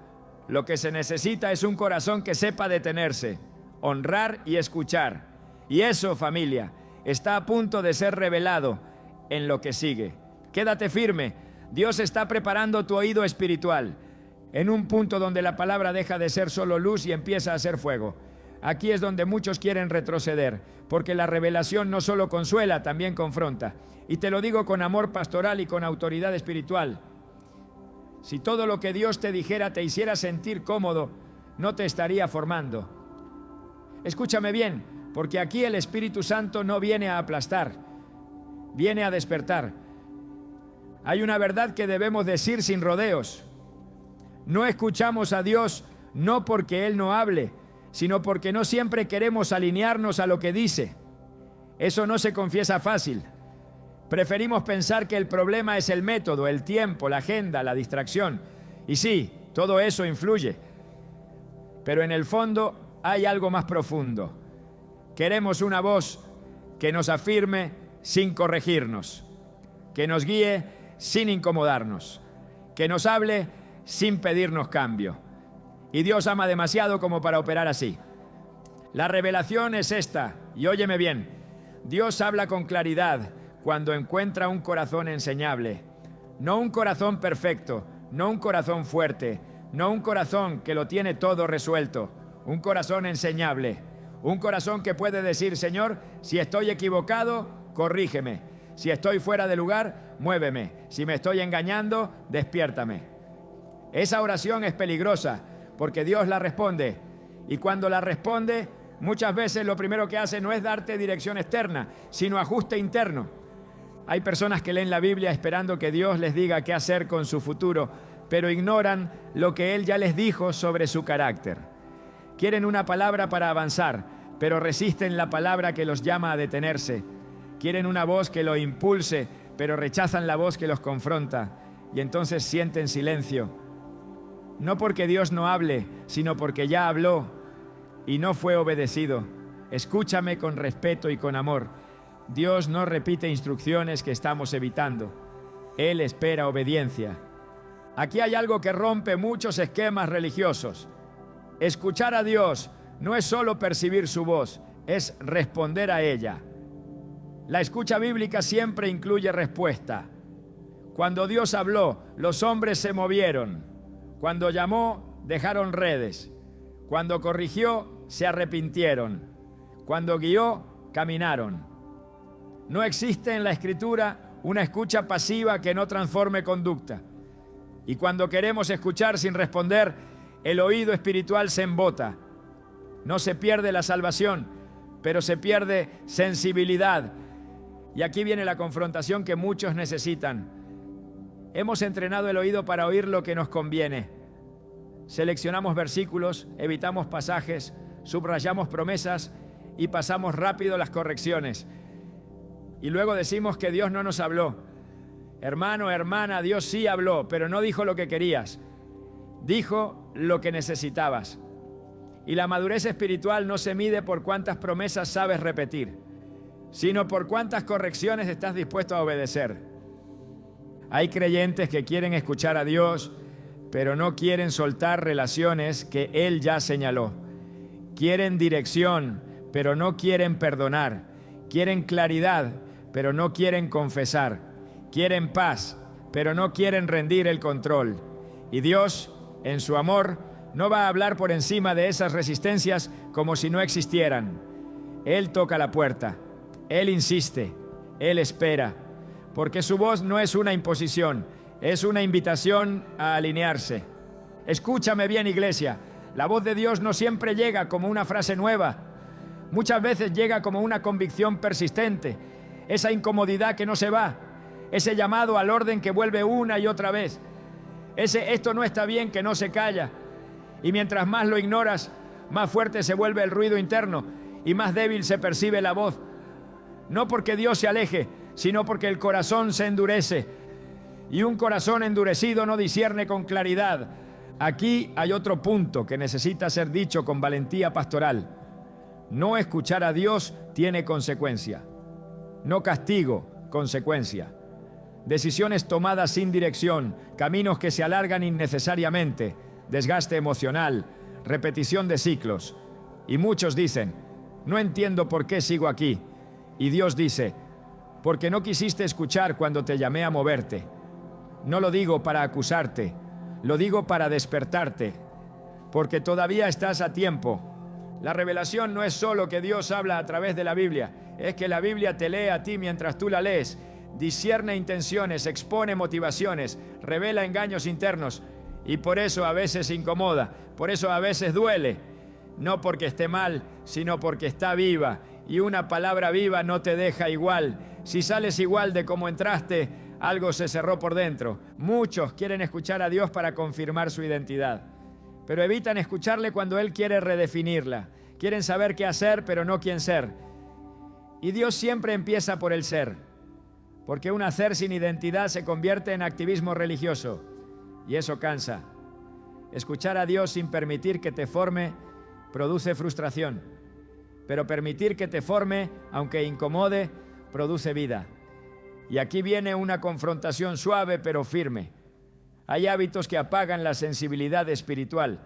Lo que se necesita es un corazón que sepa detenerse, honrar y escuchar. Y eso, familia, está a punto de ser revelado en lo que sigue. Quédate firme. Dios está preparando tu oído espiritual en un punto donde la palabra deja de ser solo luz y empieza a ser fuego. Aquí es donde muchos quieren retroceder, porque la revelación no solo consuela, también confronta. Y te lo digo con amor pastoral y con autoridad espiritual. Si todo lo que Dios te dijera te hiciera sentir cómodo, no te estaría formando. Escúchame bien, porque aquí el Espíritu Santo no viene a aplastar, viene a despertar. Hay una verdad que debemos decir sin rodeos. No escuchamos a Dios no porque Él no hable, sino porque no siempre queremos alinearnos a lo que dice. Eso no se confiesa fácil. Preferimos pensar que el problema es el método, el tiempo, la agenda, la distracción. Y sí, todo eso influye. Pero en el fondo hay algo más profundo. Queremos una voz que nos afirme sin corregirnos, que nos guíe sin incomodarnos, que nos hable sin pedirnos cambio. Y Dios ama demasiado como para operar así. La revelación es esta, y óyeme bien, Dios habla con claridad cuando encuentra un corazón enseñable. No un corazón perfecto, no un corazón fuerte, no un corazón que lo tiene todo resuelto, un corazón enseñable. Un corazón que puede decir, Señor, si estoy equivocado, corrígeme. Si estoy fuera de lugar, muéveme. Si me estoy engañando, despiértame. Esa oración es peligrosa porque Dios la responde. Y cuando la responde, muchas veces lo primero que hace no es darte dirección externa, sino ajuste interno. Hay personas que leen la Biblia esperando que Dios les diga qué hacer con su futuro, pero ignoran lo que Él ya les dijo sobre su carácter. Quieren una palabra para avanzar, pero resisten la palabra que los llama a detenerse. Quieren una voz que lo impulse, pero rechazan la voz que los confronta. Y entonces sienten silencio. No porque Dios no hable, sino porque ya habló y no fue obedecido. Escúchame con respeto y con amor. Dios no repite instrucciones que estamos evitando. Él espera obediencia. Aquí hay algo que rompe muchos esquemas religiosos. Escuchar a Dios no es solo percibir su voz, es responder a ella. La escucha bíblica siempre incluye respuesta. Cuando Dios habló, los hombres se movieron. Cuando llamó, dejaron redes. Cuando corrigió, se arrepintieron. Cuando guió, caminaron. No existe en la Escritura una escucha pasiva que no transforme conducta. Y cuando queremos escuchar sin responder, el oído espiritual se embota. No se pierde la salvación, pero se pierde sensibilidad. Y aquí viene la confrontación que muchos necesitan. Hemos entrenado el oído para oír lo que nos conviene. Seleccionamos versículos, evitamos pasajes, subrayamos promesas y pasamos rápido las correcciones. Y luego decimos que Dios no nos habló. Hermano, hermana, Dios sí habló, pero no dijo lo que querías. Dijo lo que necesitabas. Y la madurez espiritual no se mide por cuántas promesas sabes repetir, sino por cuántas correcciones estás dispuesto a obedecer. Hay creyentes que quieren escuchar a Dios, pero no quieren soltar relaciones que Él ya señaló. Quieren dirección, pero no quieren perdonar. Quieren claridad, pero no quieren confesar. Quieren paz, pero no quieren rendir el control. Y Dios, en su amor, no va a hablar por encima de esas resistencias como si no existieran. Él toca la puerta, Él insiste, Él espera, porque su voz no es una imposición, es una invitación a alinearse. Escúchame bien, iglesia, la voz de Dios no siempre llega como una frase nueva. Muchas veces llega como una convicción persistente, esa incomodidad que no se va, ese llamado al orden que vuelve una y otra vez, ese esto no está bien que no se calla. Y mientras más lo ignoras, más fuerte se vuelve el ruido interno y más débil se percibe la voz. No porque Dios se aleje, sino porque el corazón se endurece. Y un corazón endurecido no discierne con claridad. Aquí hay otro punto que necesita ser dicho con valentía pastoral. No escuchar a Dios tiene consecuencia. No castigo, consecuencia. Decisiones tomadas sin dirección, caminos que se alargan innecesariamente, desgaste emocional, repetición de ciclos. Y muchos dicen, no entiendo por qué sigo aquí. Y Dios dice, porque no quisiste escuchar cuando te llamé a moverte. No lo digo para acusarte, lo digo para despertarte, porque todavía estás a tiempo. La revelación no es solo que Dios habla a través de la Biblia, es que la Biblia te lee a ti mientras tú la lees, discierne intenciones, expone motivaciones, revela engaños internos. Y por eso a veces incomoda, por eso a veces duele, no porque esté mal, sino porque está viva. Y una palabra viva no te deja igual. Si sales igual de como entraste, algo se cerró por dentro. Muchos quieren escuchar a Dios para confirmar su identidad, pero evitan escucharle cuando Él quiere redefinirla. Quieren saber qué hacer, pero no quién ser. Y Dios siempre empieza por el ser, porque un hacer sin identidad se convierte en activismo religioso. Y eso cansa. Escuchar a Dios sin permitir que te forme produce frustración. Pero permitir que te forme, aunque incomode, produce vida. Y aquí viene una confrontación suave pero firme. Hay hábitos que apagan la sensibilidad espiritual.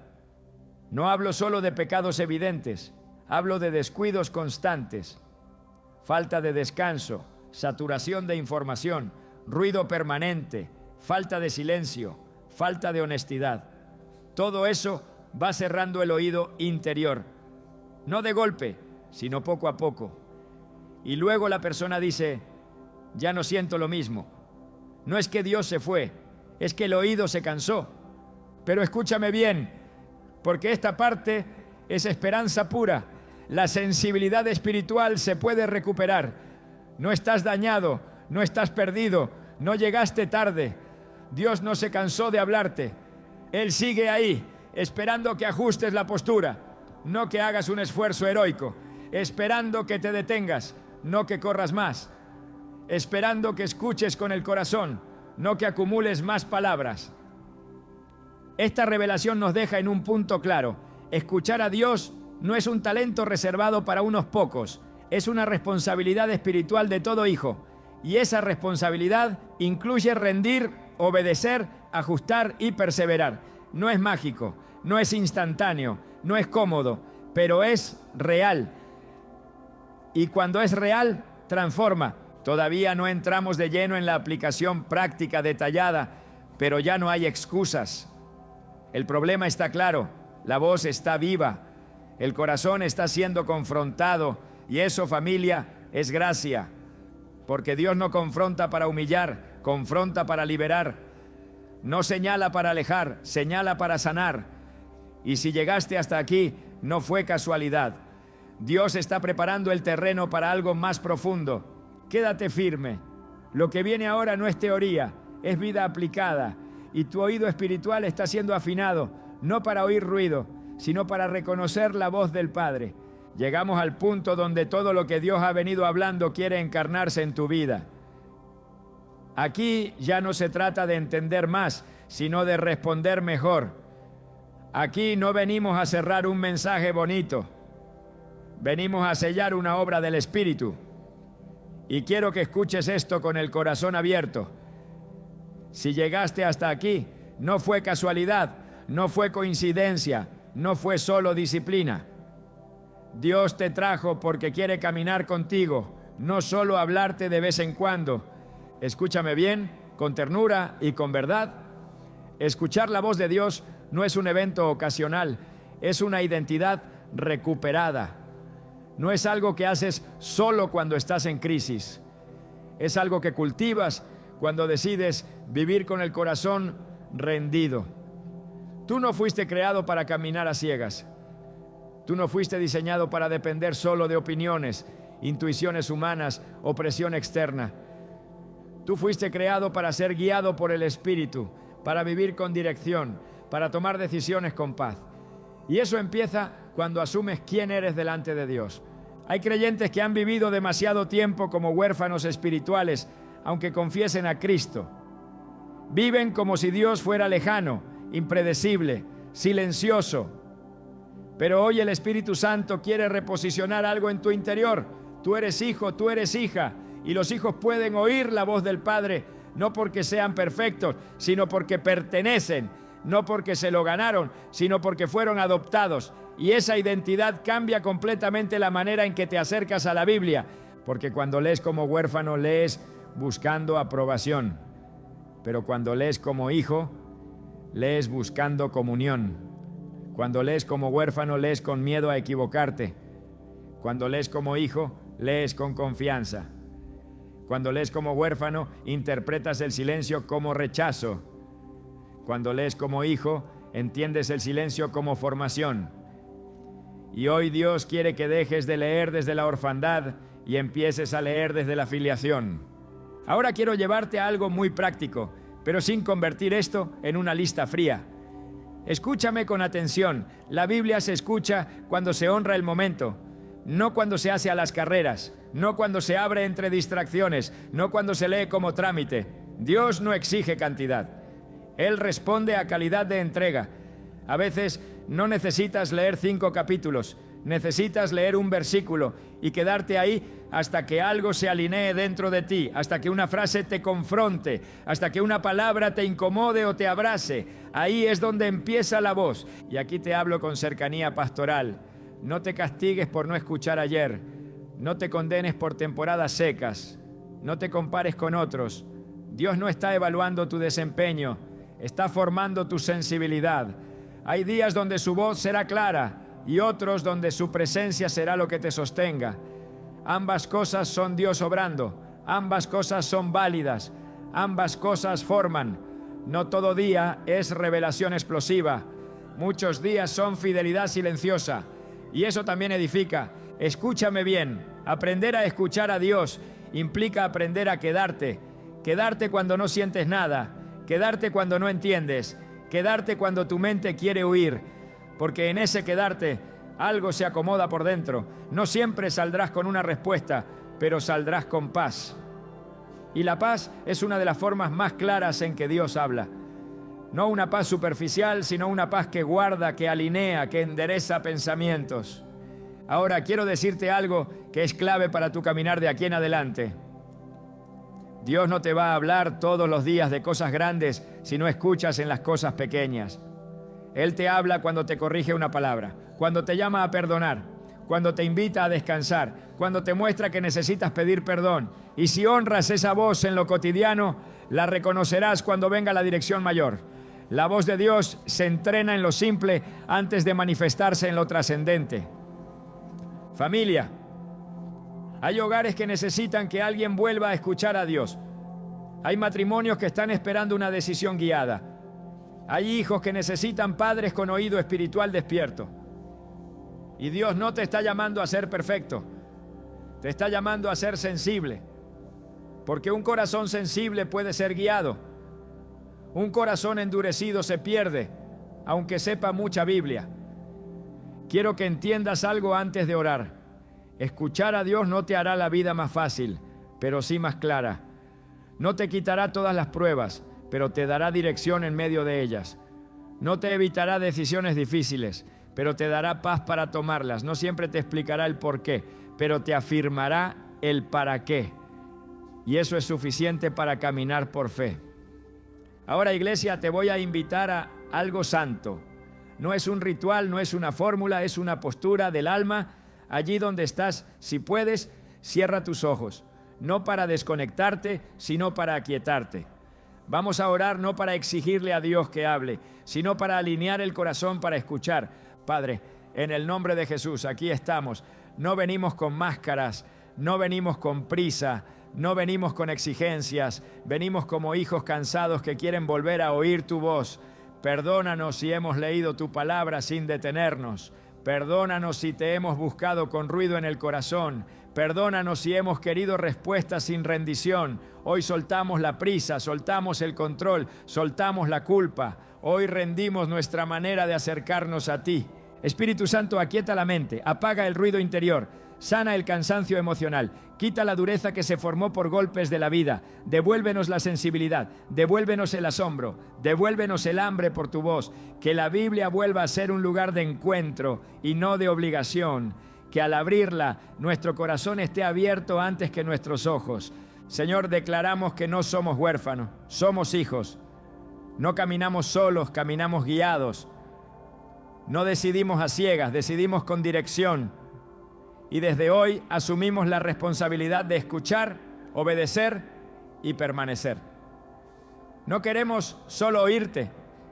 No hablo solo de pecados evidentes, hablo de descuidos constantes, falta de descanso, saturación de información, ruido permanente, falta de silencio, falta de honestidad. Todo eso va cerrando el oído interior, no de golpe, sino poco a poco. Y luego la persona dice, ya no siento lo mismo. No es que Dios se fue, es que el oído se cansó. Pero escúchame bien, porque esta parte es esperanza pura. La sensibilidad espiritual se puede recuperar. No estás dañado, no estás perdido, no llegaste tarde. Dios no se cansó de hablarte. Él sigue ahí, esperando que ajustes la postura, no que hagas un esfuerzo heroico, esperando que te detengas, no que corras más, esperando que escuches con el corazón, no que acumules más palabras. Esta revelación nos deja en un punto claro. Escuchar a Dios no es un talento reservado para unos pocos, es una responsabilidad espiritual de todo hijo. Y esa responsabilidad incluye rendir, obedecer, ajustar y perseverar. No es mágico, no es instantáneo, no es cómodo, pero es real. Y cuando es real, transforma. Todavía no entramos de lleno en la aplicación práctica detallada, pero ya no hay excusas. El problema está claro. La voz está viva, el corazón está siendo confrontado, y eso, familia, es gracia, porque Dios no confronta para humillar, confronta para liberar. No señala para alejar, señala para sanar. Y si llegaste hasta aquí, no fue casualidad. Dios está preparando el terreno para algo más profundo. Quédate firme. Lo que viene ahora no es teoría, es vida aplicada. Y tu oído espiritual está siendo afinado, no para oír ruido, sino para reconocer la voz del Padre. Llegamos al punto donde todo lo que Dios ha venido hablando quiere encarnarse en tu vida. Aquí ya no se trata de entender más, sino de responder mejor. Aquí no venimos a cerrar un mensaje bonito, venimos a sellar una obra del Espíritu. Y quiero que escuches esto con el corazón abierto. Si llegaste hasta aquí, no fue casualidad, no fue coincidencia, no fue solo disciplina. Dios te trajo porque quiere caminar contigo, no solo hablarte de vez en cuando. Escúchame bien, con ternura y con verdad. Escuchar la voz de Dios no es un evento ocasional, es una identidad recuperada. No es algo que haces solo cuando estás en crisis. Es algo que cultivas cuando decides vivir con el corazón rendido. Tú no fuiste creado para caminar a ciegas. Tú no fuiste diseñado para depender solo de opiniones, intuiciones humanas o presión externa. Tú fuiste creado para ser guiado por el Espíritu, para vivir con dirección, para tomar decisiones con paz. Y eso empieza cuando asumes quién eres delante de Dios. Hay creyentes que han vivido demasiado tiempo como huérfanos espirituales, aunque confiesen a Cristo. Viven como si Dios fuera lejano, impredecible, silencioso. Pero hoy el Espíritu Santo quiere reposicionar algo en tu interior. Tú eres hijo, tú eres hija, y los hijos pueden oír la voz del Padre, no porque sean perfectos, sino porque pertenecen, no porque se lo ganaron, sino porque fueron adoptados. Y esa identidad cambia completamente la manera en que te acercas a la Biblia, porque cuando lees como huérfano, lees buscando aprobación, pero cuando lees como hijo, lees buscando comunión. Cuando lees como huérfano, lees con miedo a equivocarte. Cuando lees como hijo, lees con confianza. Cuando lees como huérfano, interpretas el silencio como rechazo. Cuando lees como hijo, entiendes el silencio como formación. Y hoy Dios quiere que dejes de leer desde la orfandad y empieces a leer desde la filiación. Ahora quiero llevarte a algo muy práctico, pero sin convertir esto en una lista fría. Escúchame con atención. La Biblia se escucha cuando se honra el momento, no cuando se hace a las carreras, no cuando se abre entre distracciones, no cuando se lee como trámite. Dios no exige cantidad. Él responde a calidad de entrega. A veces no necesitas leer 5 capítulos, necesitas leer un versículo y quedarte ahí hasta que algo se alinee dentro de ti, hasta que una frase te confronte, hasta que una palabra te incomode o te abrace. Ahí es donde empieza la voz. Y aquí te hablo con cercanía pastoral. No te castigues por no escuchar ayer. No te condenes por temporadas secas. No te compares con otros. Dios no está evaluando tu desempeño, está formando tu sensibilidad. Hay días donde su voz será clara y otros donde su presencia será lo que te sostenga. Ambas cosas son Dios obrando, ambas cosas son válidas, ambas cosas forman. No todo día es revelación explosiva, muchos días son fidelidad silenciosa, y eso también edifica. Escúchame bien, aprender a escuchar a Dios implica aprender a quedarte cuando no sientes nada, quedarte cuando no entiendes, quedarte cuando tu mente quiere huir, porque en ese quedarte algo se acomoda por dentro. No siempre saldrás con una respuesta, pero saldrás con paz. Y la paz es una de las formas más claras en que Dios habla. No una paz superficial, sino una paz que guarda, que alinea, que endereza pensamientos. Ahora quiero decirte algo que es clave para tu caminar de aquí en adelante. Dios no te va a hablar todos los días de cosas grandes si no escuchas en las cosas pequeñas. Él te habla cuando te corrige una palabra, cuando te llama a perdonar, cuando te invita a descansar, cuando te muestra que necesitas pedir perdón. Y si honras esa voz en lo cotidiano, la reconocerás cuando venga la dirección mayor. La voz de Dios se entrena en lo simple antes de manifestarse en lo trascendente. Familia, hay hogares que necesitan que alguien vuelva a escuchar a Dios. Hay matrimonios que están esperando una decisión guiada. Hay hijos que necesitan padres con oído espiritual despierto. Y Dios no te está llamando a ser perfecto, te está llamando a ser sensible. Porque un corazón sensible puede ser guiado. Un corazón endurecido se pierde, aunque sepa mucha Biblia. Quiero que entiendas algo antes de orar. Escuchar a Dios no te hará la vida más fácil, pero sí más clara. No te quitará todas las pruebas, pero te dará dirección en medio de ellas. No te evitará decisiones difíciles, pero te dará paz para tomarlas. No siempre te explicará el por qué, pero te afirmará el para qué. Y eso es suficiente para caminar por fe. Ahora, iglesia, te voy a invitar a algo santo. No es un ritual, no es una fórmula, es una postura del alma. Allí donde estás, si puedes, cierra tus ojos. No para desconectarte, sino para aquietarte. Vamos a orar no para exigirle a Dios que hable, sino para alinear el corazón para escuchar. Padre, en el nombre de Jesús, aquí estamos. No venimos con máscaras, no venimos con prisa, no venimos con exigencias, venimos como hijos cansados que quieren volver a oír tu voz. Perdónanos si hemos leído tu palabra sin detenernos. Perdónanos si te hemos buscado con ruido en el corazón. Perdónanos si hemos querido respuestas sin rendición. Hoy soltamos la prisa, soltamos el control, soltamos la culpa. Hoy rendimos nuestra manera de acercarnos a ti. Espíritu Santo, aquieta la mente, apaga el ruido interior, sana el cansancio emocional, quita la dureza que se formó por golpes de la vida, devuélvenos la sensibilidad, devuélvenos el asombro, devuélvenos el hambre por tu voz, que la Biblia vuelva a ser un lugar de encuentro y no de obligación, que al abrirla nuestro corazón esté abierto antes que nuestros ojos. Señor, declaramos que no somos huérfanos, somos hijos, no caminamos solos, caminamos guiados. No decidimos a ciegas, decidimos con dirección. Y desde hoy asumimos la responsabilidad de escuchar, obedecer y permanecer. No queremos solo oírte,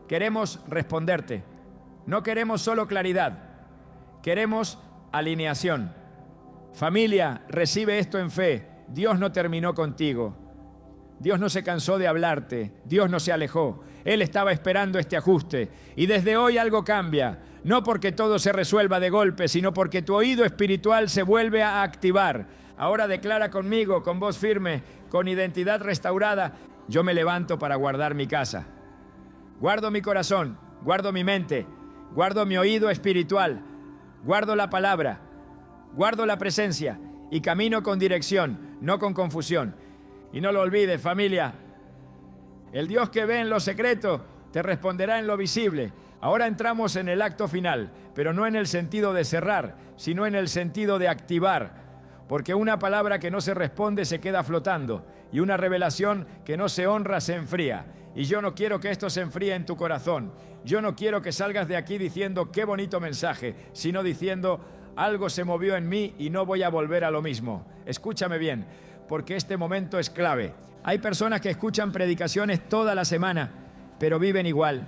queremos responderte. No queremos solo claridad, queremos alineación. Familia, recibe esto en fe. Dios no terminó contigo. Dios no se cansó de hablarte, Dios no se alejó. Él estaba esperando este ajuste. Y desde hoy algo cambia. No porque todo se resuelva de golpe, sino porque tu oído espiritual se vuelve a activar. Ahora declara conmigo, con voz firme, con identidad restaurada: yo me levanto para guardar mi casa. Guardo mi corazón, guardo mi mente, guardo mi oído espiritual, guardo la palabra, guardo la presencia y camino con dirección, no con confusión. Y no lo olvides, familia, el Dios que ve en lo secreto te responderá en lo visible. Ahora entramos en el acto final, pero no en el sentido de cerrar, sino en el sentido de activar. Porque una palabra que no se responde se queda flotando, y una revelación que no se honra se enfría. Y yo no quiero que esto se enfríe en tu corazón. Yo no quiero que salgas de aquí diciendo qué bonito mensaje, sino diciendo algo se movió en mí y no voy a volver a lo mismo. Escúchame bien, porque este momento es clave. Hay personas que escuchan predicaciones toda la semana, pero viven igual.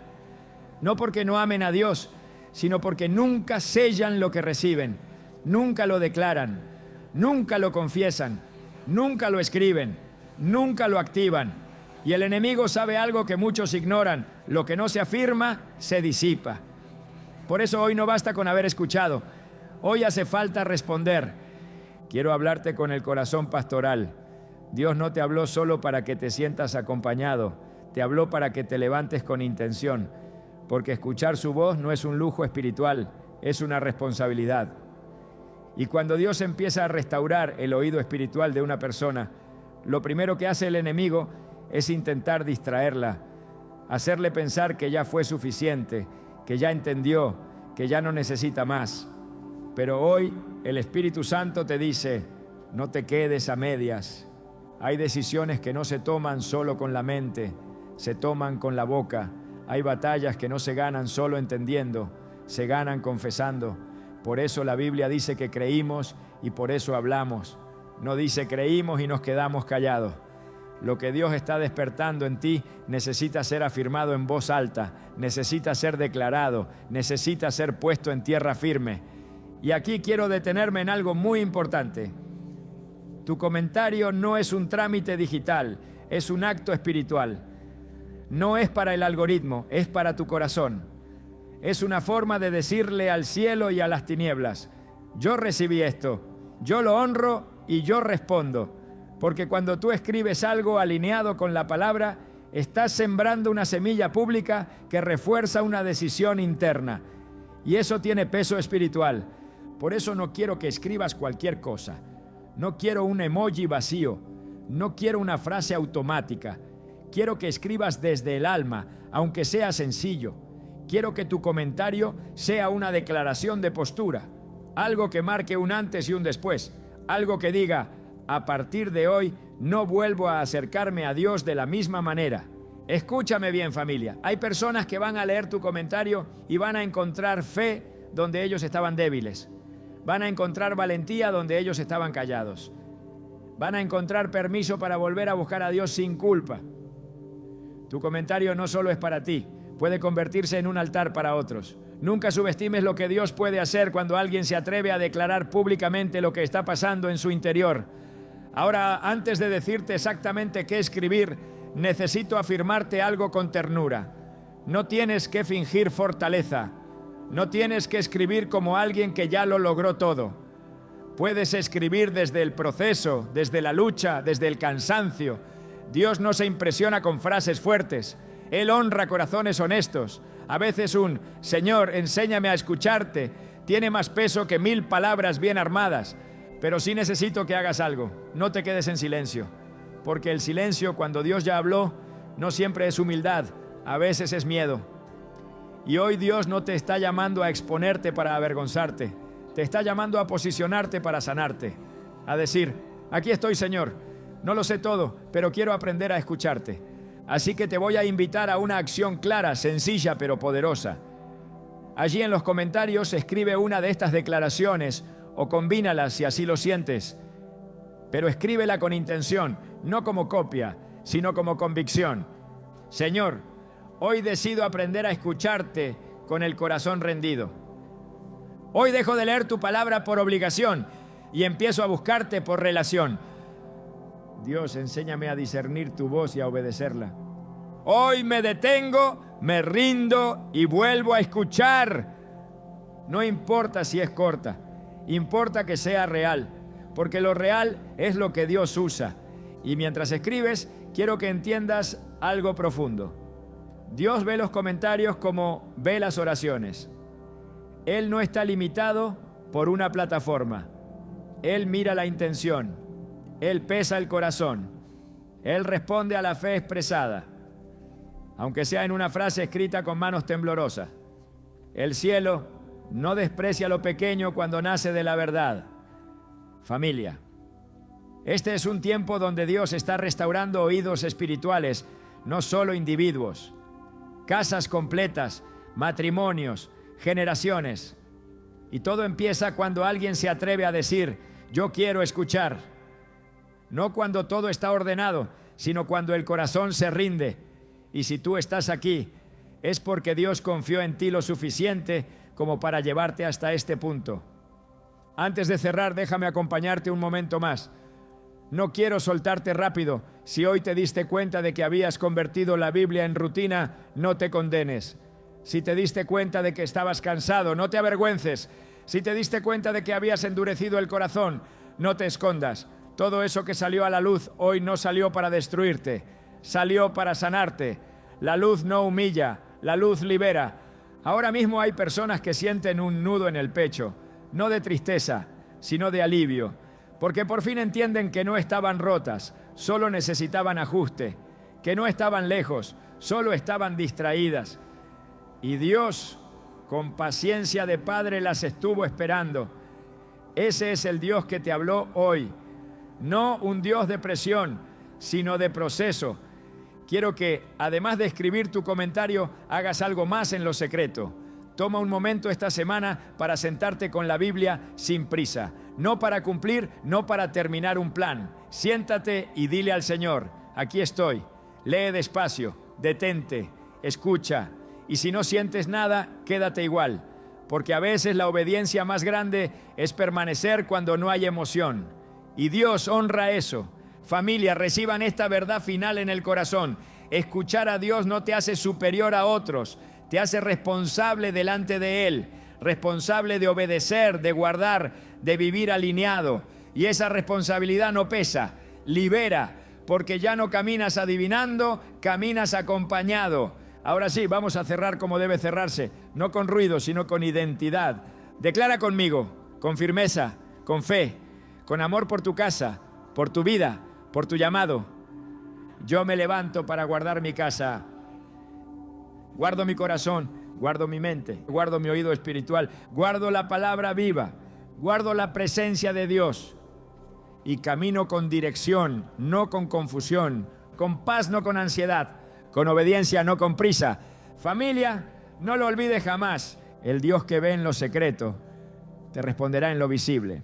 No porque no amen a Dios, sino porque nunca sellan lo que reciben, nunca lo declaran, nunca lo confiesan, nunca lo escriben, nunca lo activan. Y el enemigo sabe algo que muchos ignoran: lo que no se afirma, se disipa. Por eso hoy no basta con haber escuchado, hoy hace falta responder. Quiero hablarte con el corazón pastoral. Dios no te habló solo para que te sientas acompañado, te habló para que te levantes con intención, porque escuchar su voz no es un lujo espiritual, es una responsabilidad. Y cuando Dios empieza a restaurar el oído espiritual de una persona, lo primero que hace el enemigo es intentar distraerla, hacerle pensar que ya fue suficiente, que ya entendió, que ya no necesita más. Pero hoy el Espíritu Santo te dice: no te quedes a medias. Hay decisiones que no se toman solo con la mente, se toman con la boca. Hay batallas que no se ganan solo entendiendo, se ganan confesando. Por eso la Biblia dice que creímos y por eso hablamos. No dice creímos y nos quedamos callados. Lo que Dios está despertando en ti necesita ser afirmado en voz alta, necesita ser declarado, necesita ser puesto en tierra firme. Y aquí quiero detenerme en algo muy importante. Tu comentario no es un trámite digital, es un acto espiritual. No es para el algoritmo, es para tu corazón. Es una forma de decirle al cielo y a las tinieblas: yo recibí esto, yo lo honro y yo respondo. Porque cuando tú escribes algo alineado con la palabra, estás sembrando una semilla pública que refuerza una decisión interna. Y eso tiene peso espiritual. Por eso no quiero que escribas cualquier cosa. No quiero un emoji vacío. No quiero una frase automática. Quiero que escribas desde el alma, aunque sea sencillo. Quiero que tu comentario sea una declaración de postura. Algo que marque un antes y un después. Algo que diga: a partir de hoy no vuelvo a acercarme a Dios de la misma manera. Escúchame bien, familia. Hay personas que van a leer tu comentario y van a encontrar fe donde ellos estaban débiles. Van a encontrar valentía donde ellos estaban callados. Van a encontrar permiso para volver a buscar a Dios sin culpa. Tu comentario no solo es para ti, puede convertirse en un altar para otros. Nunca subestimes lo que Dios puede hacer cuando alguien se atreve a declarar públicamente lo que está pasando en su interior. Ahora, antes de decirte exactamente qué escribir, necesito afirmarte algo con ternura. No tienes que fingir fortaleza. No tienes que escribir como alguien que ya lo logró todo. Puedes escribir desde el proceso, desde la lucha, desde el cansancio. Dios no se impresiona con frases fuertes. Él honra corazones honestos. A veces un «Señor, enséñame a escucharte» tiene más peso que 1000 palabras bien armadas. Pero sí necesito que hagas algo. No te quedes en silencio. Porque el silencio, cuando Dios ya habló, no siempre es humildad. A veces es miedo. Y hoy Dios no te está llamando a exponerte para avergonzarte. Te está llamando a posicionarte para sanarte. A decir: aquí estoy, Señor. No lo sé todo, pero quiero aprender a escucharte. Así que te voy a invitar a una acción clara, sencilla, pero poderosa. Allí en los comentarios escribe una de estas declaraciones o combínalas si así lo sientes. Pero escríbela con intención, no como copia, sino como convicción. Señor, hoy decido aprender a escucharte con el corazón rendido. Hoy dejo de leer tu palabra por obligación y empiezo a buscarte por relación. Dios, enséñame a discernir tu voz y a obedecerla. Hoy me detengo, me rindo y vuelvo a escuchar. No importa si es corta, importa que sea real, porque lo real es lo que Dios usa. Y mientras escribes, quiero que entiendas algo profundo. Dios ve los comentarios como ve las oraciones. Él no está limitado por una plataforma. Él mira la intención. Él pesa el corazón. Él responde a la fe expresada, aunque sea en una frase escrita con manos temblorosas. El cielo no desprecia lo pequeño cuando nace de la verdad. Familia, este es un tiempo donde Dios está restaurando oídos espirituales, no solo individuos. Casas completas, matrimonios, generaciones. Y todo empieza cuando alguien se atreve a decir: yo quiero escuchar. No cuando todo está ordenado, sino cuando el corazón se rinde. Y si tú estás aquí, es porque Dios confió en ti lo suficiente como para llevarte hasta este punto. Antes de cerrar, déjame acompañarte un momento más. No quiero soltarte rápido. Si hoy te diste cuenta de que habías convertido la Biblia en rutina, no te condenes. Si te diste cuenta de que estabas cansado, no te avergüences. Si te diste cuenta de que habías endurecido el corazón, no te escondas. Todo eso que salió a la luz hoy no salió para destruirte, salió para sanarte. La luz no humilla, la luz libera. Ahora mismo hay personas que sienten un nudo en el pecho, no de tristeza, sino de alivio, porque por fin entienden que no estaban rotas, solo necesitaban ajuste, que no estaban lejos, solo estaban distraídas. Y Dios, con paciencia de Padre, las estuvo esperando. Ese es el Dios que te habló hoy. No un Dios de presión, sino de proceso. Quiero que, además de escribir tu comentario, hagas algo más en lo secreto. Toma un momento esta semana para sentarte con la Biblia sin prisa. No para cumplir, no para terminar un plan. Siéntate y dile al Señor: aquí estoy. Lee despacio, detente, escucha. Y si no sientes nada, quédate igual. Porque a veces la obediencia más grande es permanecer cuando no hay emoción. Y Dios honra eso. Familia, reciban esta verdad final en el corazón. Escuchar a Dios no te hace superior a otros, te hace responsable delante de Él, responsable de obedecer, de guardar, de vivir alineado. Y esa responsabilidad no pesa, libera, porque ya no caminas adivinando, caminas acompañado. Ahora sí, vamos a cerrar como debe cerrarse, no con ruido, sino con identidad. Declara conmigo, con firmeza, con fe, con amor por tu casa, por tu vida, por tu llamado. Yo me levanto para guardar mi casa. Guardo mi corazón, guardo mi mente, guardo mi oído espiritual, guardo la palabra viva, guardo la presencia de Dios y camino con dirección, no con confusión, con paz, no con ansiedad, con obediencia, no con prisa. Familia, no lo olvides jamás. El Dios que ve en lo secreto te responderá en lo visible.